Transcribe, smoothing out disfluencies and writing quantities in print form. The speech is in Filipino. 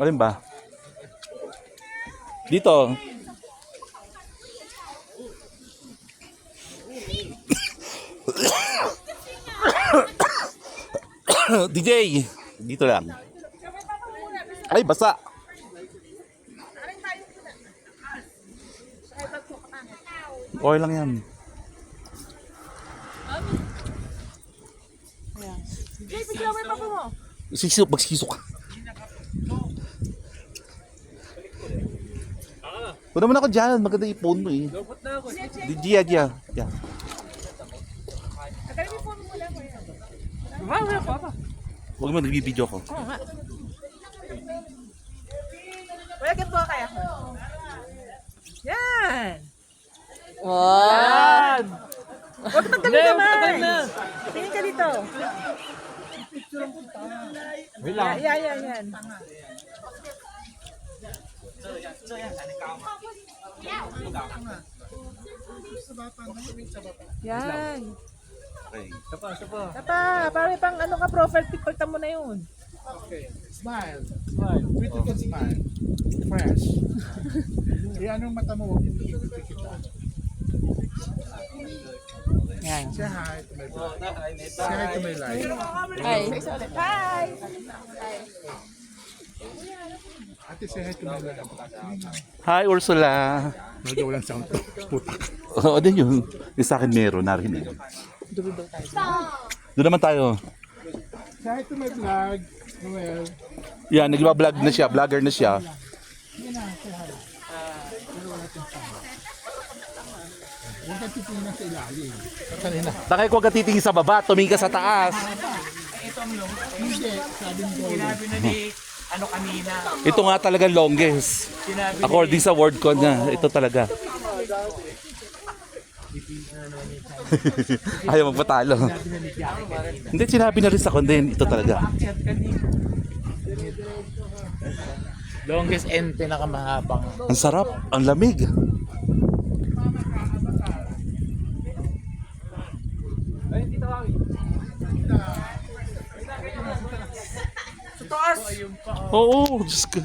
Alin ba? Dito. DJ, dito lang. Ay, basa. Okay lang yan. Jay, bigyan mo yung papa mo. Magsisok ka. Huwag naman ako dyan, maganda yung phone mo eh. Dia. Tagalin mo yung phone mo muna ko yan. Wala pa. Huwag mo, nagbibideo ko. Oo nga. Wala ganito kaya. Yan! Yan! Huwag magdami naman! Tingin ka dito. Wait lang. Yan. Yan. Okay. Tapa, parang pang ano ka profile pic mo na yun. Okay. Smile. Beautiful smile. Fresh. Anong mata mo? Huwag yung ikikita kita. Yan. Say hi to my vlog. Say hi to my life. Hi. Hi. Ate, say hi to my life. Hi, Ursula. Medyo walang sound. Putak. Oo, din yun. Yung sa akin meron, narinig. Doon naman tayo. Say hi to my vlog. Noel. Yan, nagbablog na siya, vlogger na siya. Huwag kang titingnan sa ilalim. Kanina. Takay ko ka titingin sa baba, tumingin ka sa taas. Hindi. Sabi mo. Sinabi na ni ano kanina. Ito nga talagang longest. Sinabi According sa word ko na, ito talaga. Ayaw magpatalo. Hindi, sinabi na rin sa kundi, ito talaga. Longest and pinakamahabang. Ang sarap, ang lamig. Oo, Diyos ko.